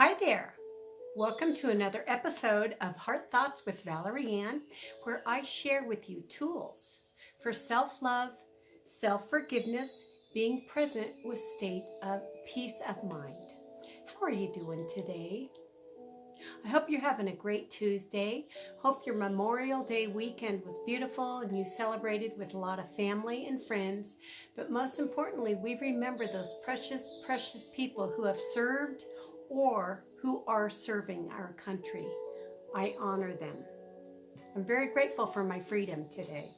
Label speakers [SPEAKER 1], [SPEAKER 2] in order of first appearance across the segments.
[SPEAKER 1] Hi there. Welcome to another episode of Heart Thoughts with Valerie Ann, where I share with you tools for self-love, self-forgiveness, being present with state of peace of mind. How are you doing today? I hope you're having a great Tuesday. Hope your Memorial Day weekend was beautiful and you celebrated with a lot of family and friends. But most importantly, we remember those precious, precious people who have served or who are serving our country. I honor them. I'm very grateful for my freedom today.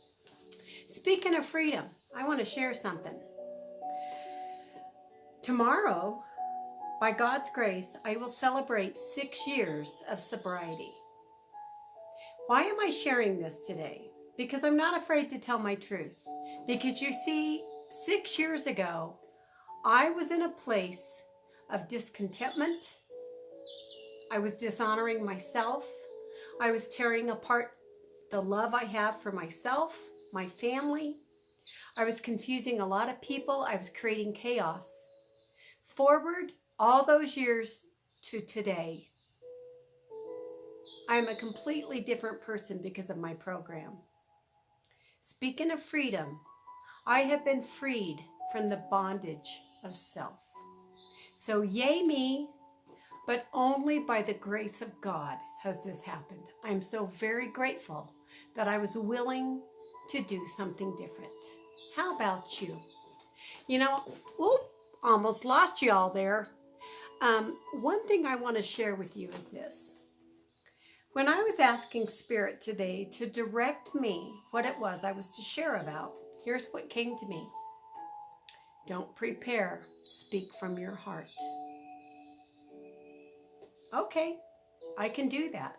[SPEAKER 1] Speaking of freedom, I want to share something. Tomorrow, by God's grace, I will celebrate 6 years of sobriety. Why am I sharing this today? Because I'm not afraid to tell my truth. Because you see, 6 years ago, I was in a place of discontentment. I was dishonoring myself. I was tearing apart the love I have for myself, my family. I was confusing a lot of people. I was creating chaos. Forward all those years to today, I am a completely different person because of my program. Speaking of freedom, I have been freed from the bondage of self. So yay me, but only by the grace of God has this happened. I'm so very grateful that I was willing to do something different. How about you? You know, almost lost you all there. One thing I want to share with you is this. When I was asking Spirit today to direct me what it was I was to share about, here's what came to me. Don't prepare, speak from your heart. Okay, I can do that.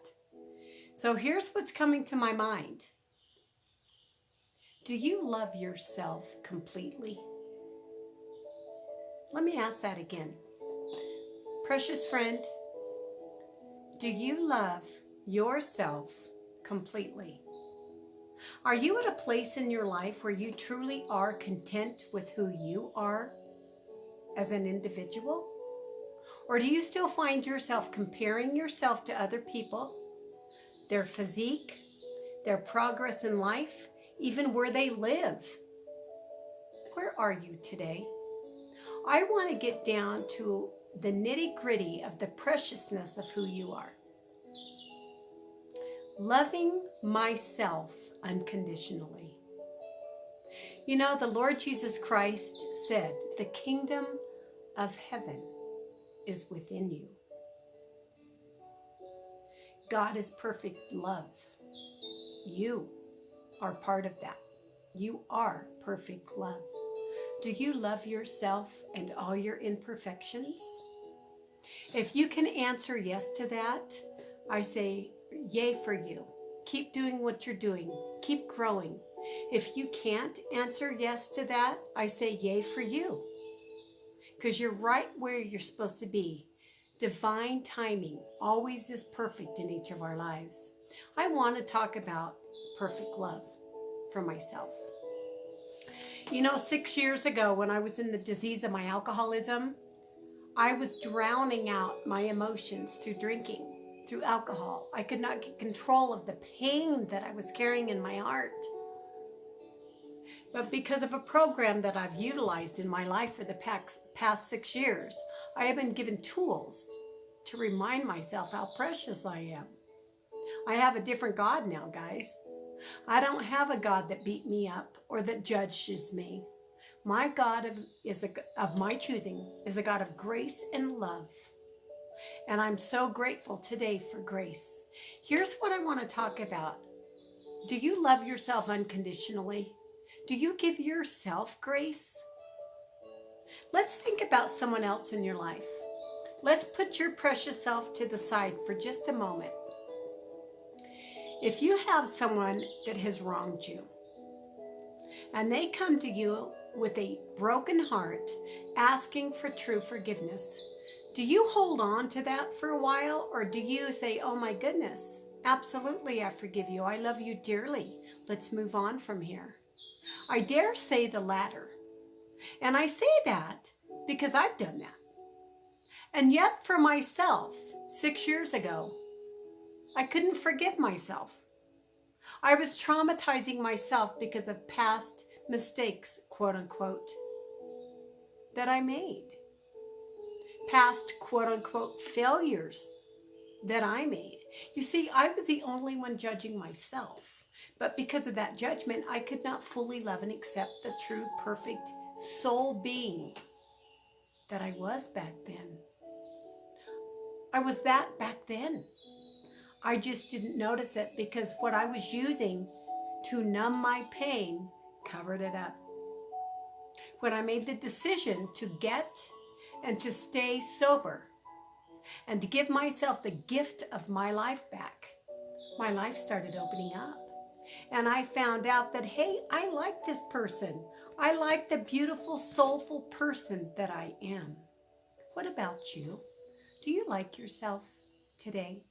[SPEAKER 1] So here's what's coming to my mind. Do you love yourself completely? Let me ask that again. Precious friend, do you love yourself completely? Are you at a place in your life where you truly are content with who you are as an individual? Or do you still find yourself comparing yourself to other people, their physique, their progress in life, even where they live? Where are you today? I want to get down to the nitty-gritty of the preciousness of who you are. Loving myself unconditionally. You know, the Lord Jesus Christ said, the kingdom of heaven is within you. God is perfect love. You are part of that. You are perfect love. Do you love yourself and all your imperfections? If you can answer yes to that, I say yay for you. Keep doing what you're doing. Keep growing. If you can't answer yes to that, I say yay for you. Because you're right where you're supposed to be. Divine timing always is perfect in each of our lives. I want to talk about perfect love for myself. You know, 6 years ago when I was in the disease of my alcoholism, I was drowning out my emotions through drinking, through alcohol. I could not get control of the pain that I was carrying in my heart. But because of a program that I've utilized in my life for the past 6 years, I have been given tools to remind myself how precious I am. I have a different God now, guys. I don't have a God that beat me up or that judges me. My God of my choosing is a God of grace and love. And I'm so grateful today for grace. Here's what I want to talk about. Do you love yourself unconditionally? Do you give yourself grace? Let's think about someone else in your life. Let's put your precious self to the side for just a moment. If you have someone that has wronged you, and they come to you with a broken heart, asking for true forgiveness, do you hold on to that for a while, or do you say, oh my goodness, absolutely I forgive you, I love you dearly, let's move on from here? I dare say the latter. And I say that because I've done that. And yet for myself, 6 years ago, I couldn't forgive myself. I was traumatizing myself because of past mistakes, quote unquote, that I made. Past, quote unquote, failures that I made. You see, I was the only one judging myself. But because of that judgment, I could not fully love and accept the true, perfect soul being that I was back then. I was that back then. I just didn't notice it because what I was using to numb my pain covered it up. When I made the decision to get and to stay sober and to give myself the gift of my life back, my life started opening up. And I found out that, hey, I like this person. I like the beautiful, soulful person that I am. What about you? Do you like yourself today?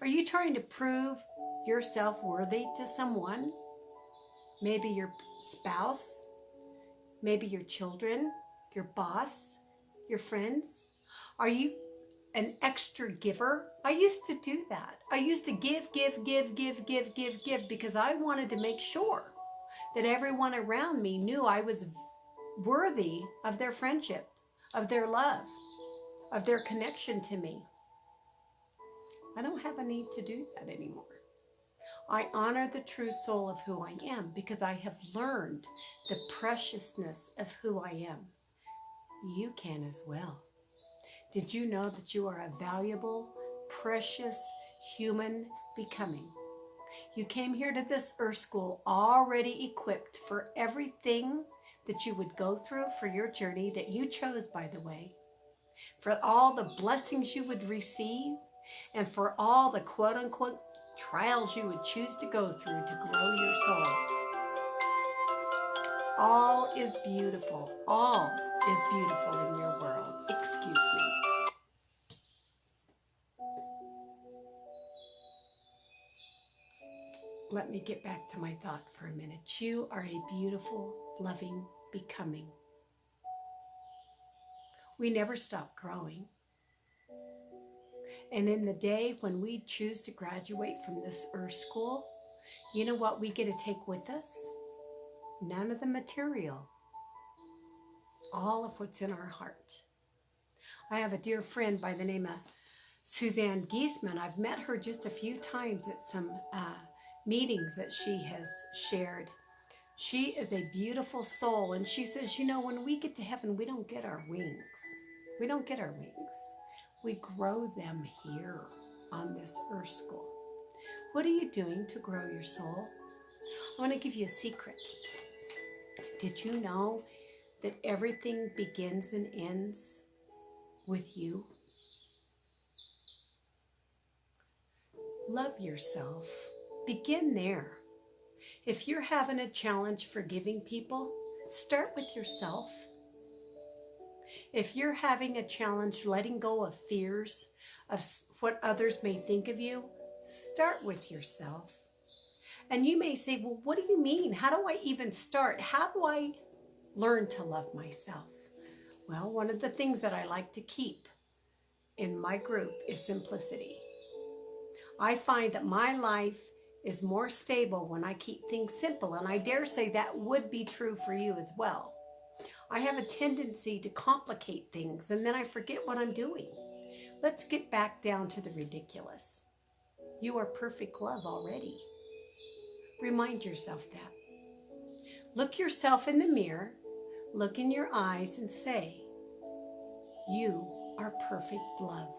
[SPEAKER 1] Are you trying to prove yourself worthy to someone? Maybe your spouse, maybe your children, your boss, your friends? Are you an extra giver? I used to do that. I used to give because I wanted to make sure that everyone around me knew I was worthy of their friendship, of their love, of their connection to me. I don't have a need to do that anymore. I honor the true soul of who I am because I have learned the preciousness of who I am. You can as well. Did you know that you are a valuable, precious human becoming? You came here to this earth school already equipped for everything that you would go through for your journey that you chose, by the way, for all the blessings you would receive, and for all the quote-unquote trials you would choose to go through to grow your soul. All is beautiful. All is beautiful in your world. Excuse me. Let me get back to my thought for a minute. You are a beautiful, loving becoming. We never stop growing. And in the day when we choose to graduate from this earth school, you know what we get to take with us? None of the material. All of what's in our heart. I have a dear friend by the name of Suzanne Giesman. I've met her just a few times at some meetings that she has shared. She is a beautiful soul, and she says, you know, when we get to heaven, we don't get our wings. We don't get our wings. We grow them here on this earth school. What are you doing to grow your soul? I want to give you a secret. Did you know that everything begins and ends with you? Love yourself. Begin there. If you're having a challenge forgiving people, start with yourself. If you're having a challenge letting go of fears of what others may think of you, start with yourself. And you may say, well, what do you mean? How do I even start? How do I learn to love myself? Well, one of the things that I like to keep in my group is simplicity. I find that my life is more stable when I keep things simple, and I dare say that would be true for you as well. I have a tendency to complicate things, and then I forget what I'm doing. Let's get back down to the ridiculous. You are perfect love already. Remind yourself that. Look yourself in the mirror, look in your eyes and say, you are perfect love.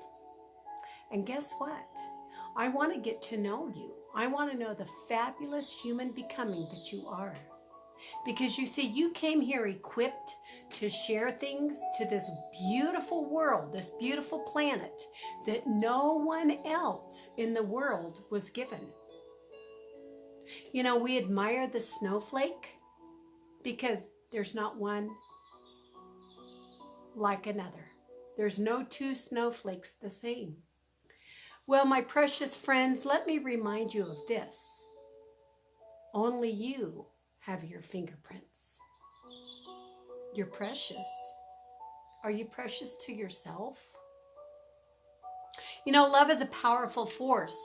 [SPEAKER 1] And guess what? I want to get to know you. I want to know the fabulous human becoming that you are. Because you see, you came here equipped to share things to this beautiful world, this beautiful planet that no one else in the world was given. You know, we admire the snowflake because there's not one like another. There's no two snowflakes the same. Well, my precious friends, let me remind you of this. Only you have your fingerprints. You're precious. Are you precious to yourself? You know, love is a powerful force.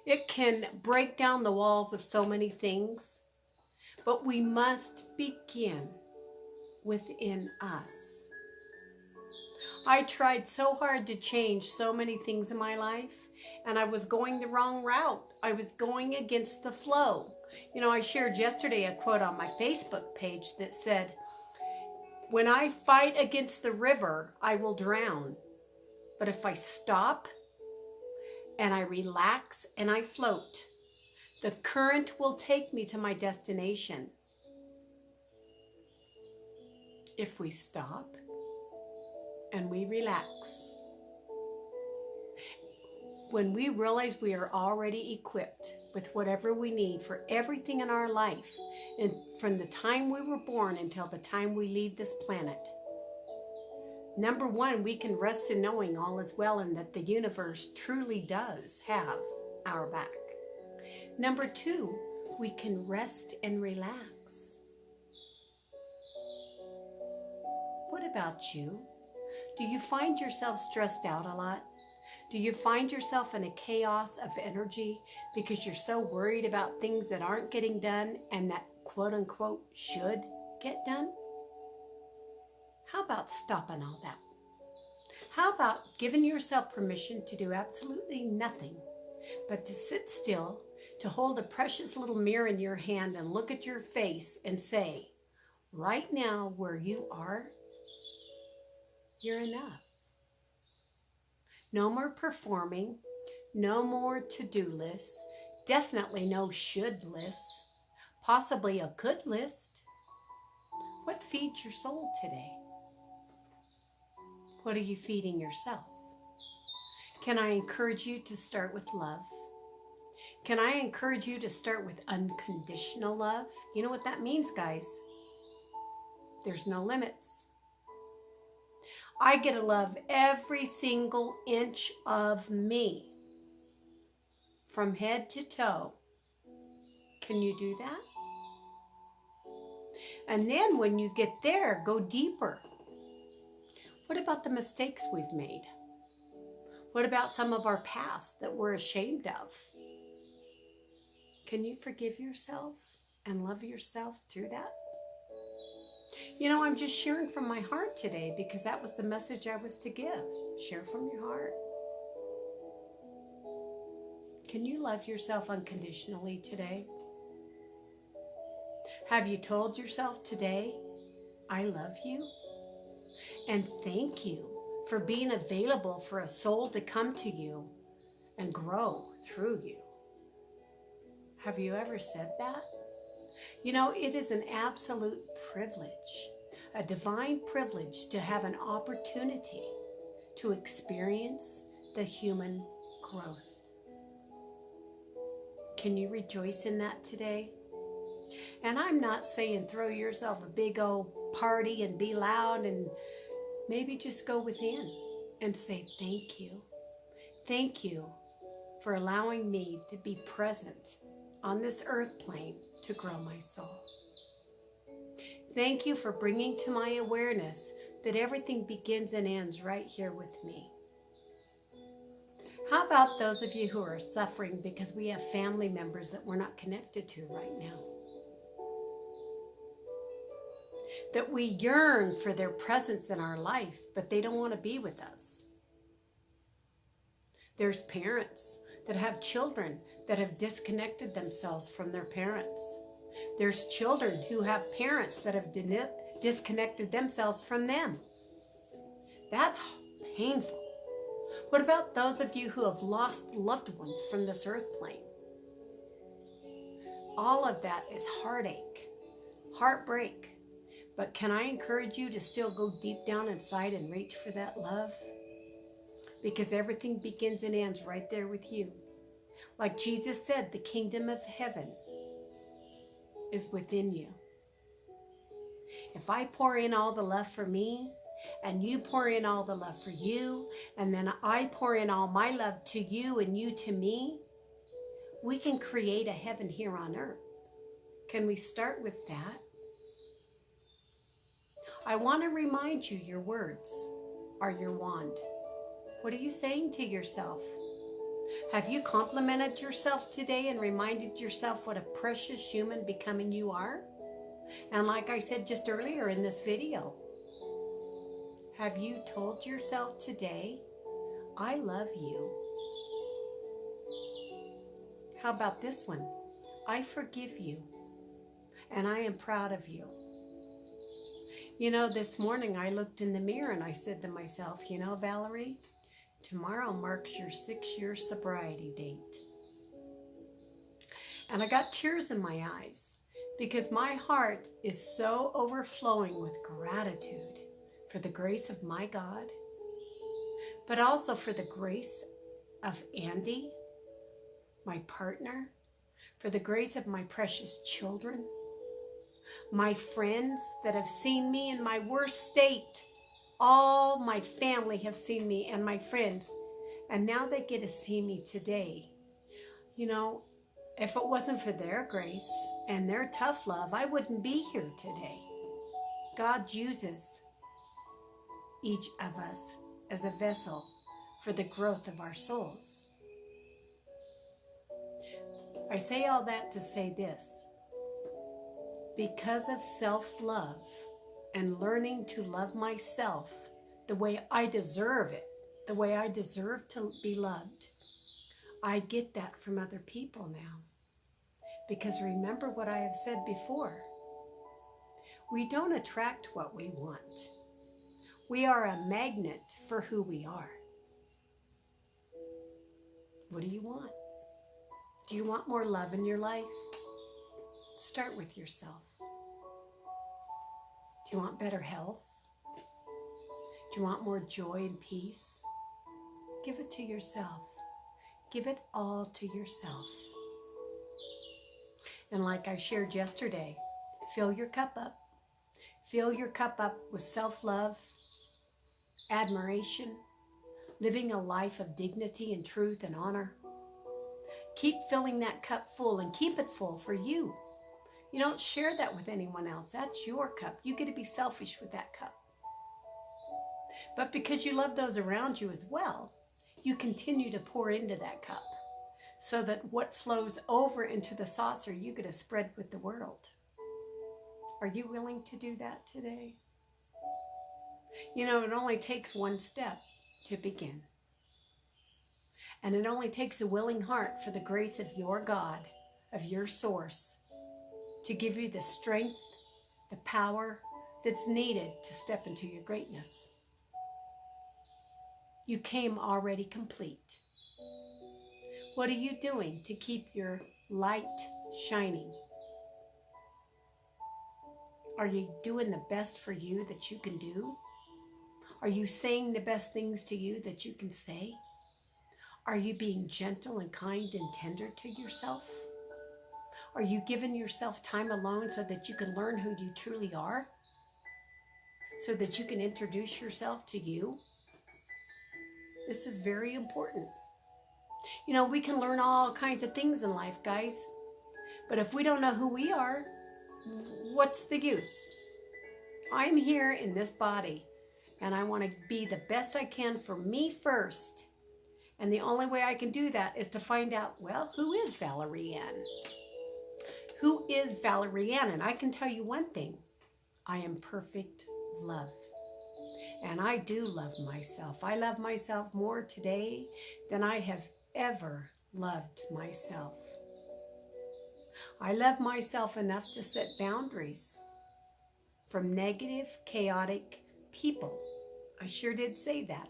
[SPEAKER 1] It can break down the walls of so many things, but we must begin within us. I tried so hard to change so many things in my life, and I was going the wrong route. I was going against the flow. You know, I shared yesterday a quote on my Facebook page that said, "When I fight against the river, I will drown. But if I stop and I relax and I float, the current will take me to my destination." If we stop and we relax. When we realize we are already equipped with whatever we need for everything in our life, and from the time we were born until the time we leave this planet, number one, we can rest in knowing all is well and that the universe truly does have our back. Number two, we can rest and relax. What about you? Do you find yourself stressed out a lot? Do you find yourself in a chaos of energy because you're so worried about things that aren't getting done and that quote unquote should get done? How about stopping all that? How about giving yourself permission to do absolutely nothing but to sit still, to hold a precious little mirror in your hand and look at your face and say, right now where you are, you're enough. No more performing, no more to-do lists, definitely no should lists, possibly a could list. What feeds your soul today? What are you feeding yourself? Can I encourage you to start with love? Can I encourage you to start with unconditional love? You know what that means, guys? There's no limits. I get to love every single inch of me, from head to toe. Can you do that? And then when you get there, go deeper. What about the mistakes we've made? What about some of our past that we're ashamed of? Can you forgive yourself and love yourself through that? You know, I'm just sharing from my heart today because that was the message I was to give. Share from your heart. Can you love yourself unconditionally today? Have you told yourself today, I love you? And thank you for being available for a soul to come to you and grow through you. Have you ever said that? You know, it is an absolute privilege, a divine privilege to have an opportunity to experience the human growth. Can you rejoice in that today? And I'm not saying throw yourself a big old party and be loud, and maybe just go within and say thank you. Thank you for allowing me to be present on this earth plane to grow my soul. Thank you for bringing to my awareness that everything begins and ends right here with me. How about those of you who are suffering because we have family members that we're not connected to right now? That we yearn for their presence in our life, but they don't want to be with us. There's parents that have children that have disconnected themselves from their parents. There's children who have parents that have disconnected themselves from them. That's painful. What about those of you who have lost loved ones from this earth plane? All of that is heartache, heartbreak. But can I encourage you to still go deep down inside and reach for that love? Because everything begins and ends right there with you. Like Jesus said, the kingdom of heaven is within you. If I pour in all the love for me, and you pour in all the love for you, and then I pour in all my love to you and you to me, we can create a heaven here on earth. Can we start with that? I want to remind you your words are your wand. What are you saying to yourself? Have you complimented yourself today and reminded yourself what a precious human becoming you are? And like I said just earlier in this video, have you told yourself today, I love you? How about this one? I forgive you, and I am proud of you. You know, this morning I looked in the mirror and I said to myself, you know, Valerie, tomorrow marks your 6-year sobriety date. And I got tears in my eyes because my heart is so overflowing with gratitude for the grace of my God, but also for the grace of Andy, my partner, for the grace of my precious children, my friends that have seen me in my worst state. All my family have seen me and my friends, and now they get to see me today. You know, if it wasn't for their grace and their tough love, I wouldn't be here today. God uses each of us as a vessel for the growth of our souls. I say all that to say this. Because of self-love and learning to love myself the way I deserve it, the way I deserve to be loved, I get that from other people now. Because remember what I have said before. We don't attract what we want. We are a magnet for who we are. What do you want? Do you want more love in your life? Start with yourself. Do you want better health? Do you want more joy and peace? Give it to yourself. Give it all to yourself. And like I shared yesterday, fill your cup up. Fill your cup up with self-love, admiration, living a life of dignity and truth and honor. Keep filling that cup full and keep it full for you. You don't share that with anyone else. That's your cup. You get to be selfish with that cup. But because you love those around you as well, you continue to pour into that cup so that what flows over into the saucer, you get to spread with the world. Are you willing to do that today? You know, it only takes one step to begin. And it only takes a willing heart for the grace of your God, of your source, to give you the strength, the power that's needed to step into your greatness. You came already complete. What are you doing to keep your light shining? Are you doing the best for you that you can do? Are you saying the best things to you that you can say? Are you being gentle and kind and tender to yourself? Are you giving yourself time alone so that you can learn who you truly are? So that you can introduce yourself to you? This is very important. You know, we can learn all kinds of things in life, guys. But if we don't know who we are, what's the use? I'm here in this body, and I want to be the best I can for me first. And the only way I can do that is to find out, well, who is Valerie Ann? Who is Valerie Ann? And I can tell you one thing. I am perfect love. And I do love myself. I love myself more today than I have ever loved myself. I love myself enough to set boundaries from negative, chaotic people. I sure did say that.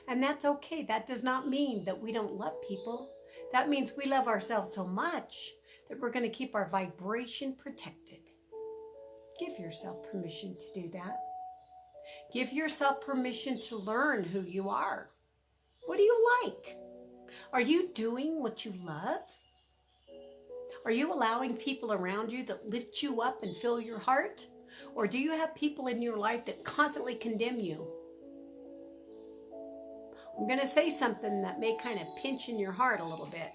[SPEAKER 1] And that's okay. That does not mean that we don't love people. That means we love ourselves so much that we're going to keep our vibration protected. Give yourself permission to do that. Give yourself permission to learn who you are. What do you like? Are you doing what you love? Are you allowing people around you that lift you up and fill your heart? Or do you have people in your life that constantly condemn you? I'm going to say something that may kind of pinch in your heart a little bit.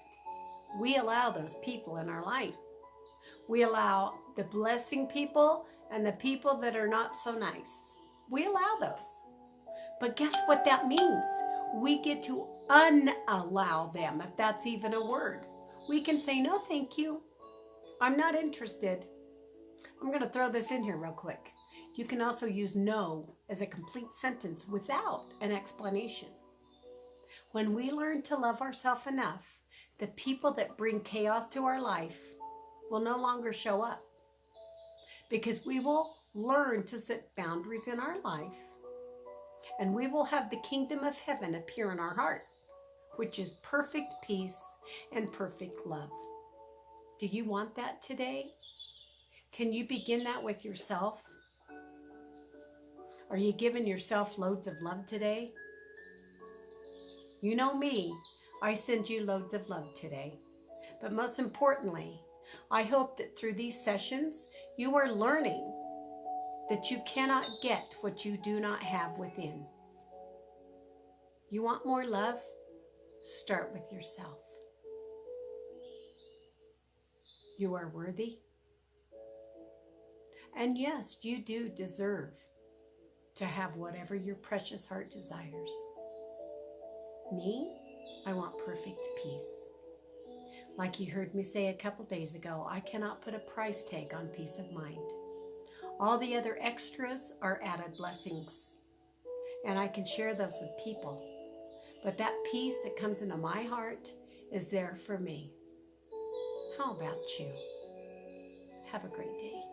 [SPEAKER 1] We allow those people in our life. We allow the blessing people and the people that are not so nice. We allow those. But guess what that means? We get to unallow them, if that's even a word. We can say, no, thank you. I'm not interested. I'm going to throw this in here real quick. You can also use no as a complete sentence without an explanation. When we learn to love ourselves enough, the people that bring chaos to our life will no longer show up, because we will learn to set boundaries in our life, and we will have the kingdom of heaven appear in our heart, which is perfect peace and perfect love. Do you want that today? Can you begin that with yourself? Are you giving yourself loads of love today? You know me, I send you loads of love today. But most importantly, I hope that through these sessions, you are learning that you cannot get what you do not have within. You want more love? Start with yourself. You are worthy. And yes, you do deserve to have whatever your precious heart desires. Me, I want perfect peace. Like you heard me say a couple days ago, I cannot put a price tag on peace of mind. All the other extras are added blessings, and I can share those with people. But that peace that comes into my heart is there for me. How about you? Have a great day.